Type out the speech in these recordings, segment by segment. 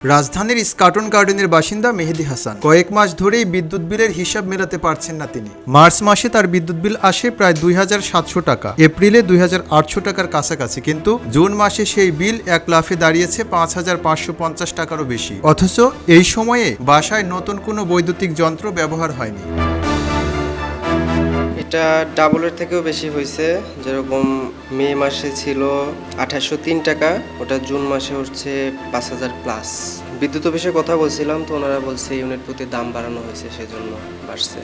রাজধানীর স্কাটন গার্ডেনের বাসিন্দা মেহেদী হাসান কয়েক মাস ধরেই বিদ্যুৎ বিলের হিসাব মেলাতে পারছেন না তিনি। মার্চ মাসে তার বিদ্যুৎ বিল আসে প্রায় ২৭০০ টাকা, এপ্রিলে ২৮০০ টাকার কাছাকাছি, কিন্তু জুন মাসে সেই বিল এক লাফে দাঁড়িয়েছে ৫৫৫০ টাকারও বেশি। অথচ এই সময়ে বাসায় নতুন কোনো বৈদ্যুতিক যন্ত্র ব্যবহার হয়নি। এটা ডাবলের থেকেও বেশি হয়েছে। যেরকম মে মাসে ছিল ২৮০৩ টাকা, ওটা জুন মাসে হচ্ছে ৫০০০ প্লাস। বিদ্যুৎ অফিসে কথা বলছিলাম, তো ওনারা বলছে ইউনিট প্রতি দাম বাড়ানো হয়েছে, সেজন্য বাড়ছে।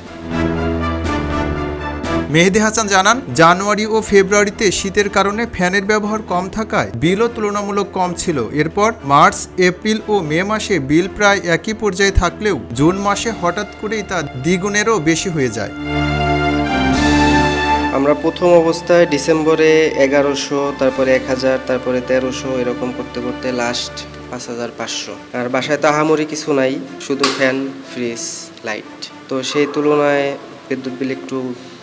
মেহেদী হাসান জানান, জানুয়ারি ও ফেব্রুয়ারিতে শীতের কারণে ফ্যানের ব্যবহার কম থাকায় বিলও তুলনামূলক কম ছিল। এরপর মার্চ, এপ্রিল ও মে মাসে বিল প্রায় একই পর্যায়ে থাকলেও জুন মাসে হঠাৎ করেই তা দ্বিগুণেরও বেশি হয়ে যায়। আমরা প্রথম অবস্থায় ডিসেম্বরে ১১০০, তারপরে ১০০০, তারপরে ১৩০০, এরকম করতে করতে লাস্ট ৫৫০০। আর বাসায় তো আহামরি কিছু নাই, শুধু ফ্যান, ফ্রিজ, লাইট। তো সেই তুলনায় বিদ্যুৎ বিল একটু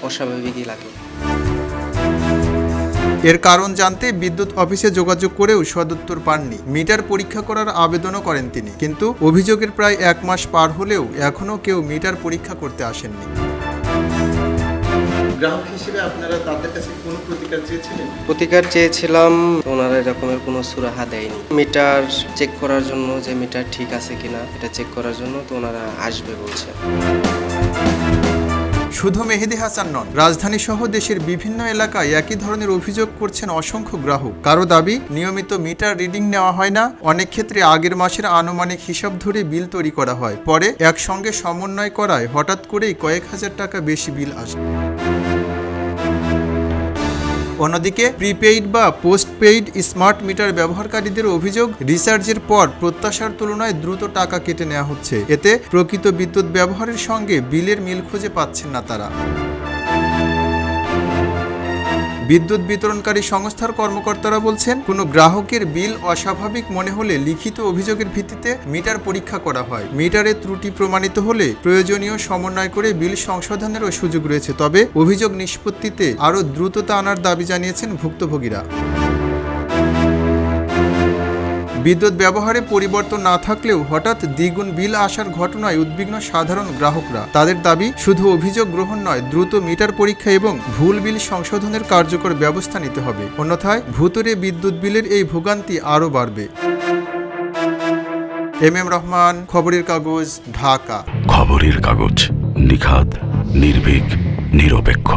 অস্বাভাবিকই লাগে। এর কারণ জানতে বিদ্যুৎ অফিসে যোগাযোগ করেও সদুত্তর পাননি। মিটার পরীক্ষা করার আবেদনও করেন তিনি, কিন্তু অভিযোগের প্রায় এক মাস পার হলেও এখনও কেউ মিটার পরীক্ষা করতে আসেননি। গ্রাহক হিসেবে আপনারা তাদের কাছে কোনো প্রতিকার চেয়েছিলেন? প্রতিকার চেয়েছিলাম, ওনারা এরকমের কোনো সুরাহা দেয়নি। মিটার চেক করার জন্য, যে মিটার ঠিক আছে কিনা এটা চেক করার জন্য তো ওনারা আসবে বলছে। শুধু মেহেদী হাসান নন, রাজধানী সহ দেশের বিভিন্ন এলাকায় একই ধরনের অভিযোগ করছেন অসংখ্য গ্রাহক। কারো দাবি, নিয়মিত মিটার রিডিং নেওয়া হয় না, অনেক ক্ষেত্রে আগের মাসের আনুমানিক হিসাব ধরে বিল তৈরি করা হয়, পরে একসঙ্গে সমন্বয় করায় হঠাৎ করেই কয়েক হাজার টাকা বেশি বিল আসে। অন্যদিকে প্রিপেইড বা পোস্টপেইড স্মার্ট মিটার ব্যবহারকারীদের অভিযোগ, রিচার্জের পর প্রত্যাশার তুলনায় দ্রুত টাকা কেটে নেওয়া হচ্ছে। এতে প্রকৃত বিদ্যুৎ ব্যবহারের সঙ্গে বিলের মিল খুঁজে পাচ্ছেন না তারা। বিদ্যুৎ বিতরণকারী সংস্থার কর্মকর্তারা বলছেন, কোনো গ্রাহকের বিল অস্বাভাবিক মনে হলে লিখিত অভিযোগের ভিত্তিতে মিটার পরীক্ষা করা হয়। মিটারের ত্রুটি প্রমাণিত হলে প্রয়োজনীয় সমন্বয় করে বিল সংশোধনেরও সুযোগ রয়েছে। তবে অভিযোগ নিষ্পত্তিতে আরও দ্রুততা আনার দাবি জানিয়েছেন ভুক্তভোগীরা। বিদ্যুৎ ব্যবহারে পরিবর্তন না থাকলেও হঠাৎ দ্বিগুণ বিল আসার ঘটনায় উদ্বিগ্ন সাধারণ গ্রাহকরা। তাদের দাবি, শুধু অভিযোগ গ্রহণ নয়, দ্রুত মিটার পরীক্ষা এবং ভুল বিল সংশোধনের কার্যকর ব্যবস্থা নিতে হবে। অন্যথায় ভূতুরে বিদ্যুৎ বিলের এই ভোগান্তি আরও বাড়বে। এম রহমান, খবরের কাগজ, ঢাকা। খবরের কাগজ, নিখাত, নির্ভীক, নিরপেক্ষ।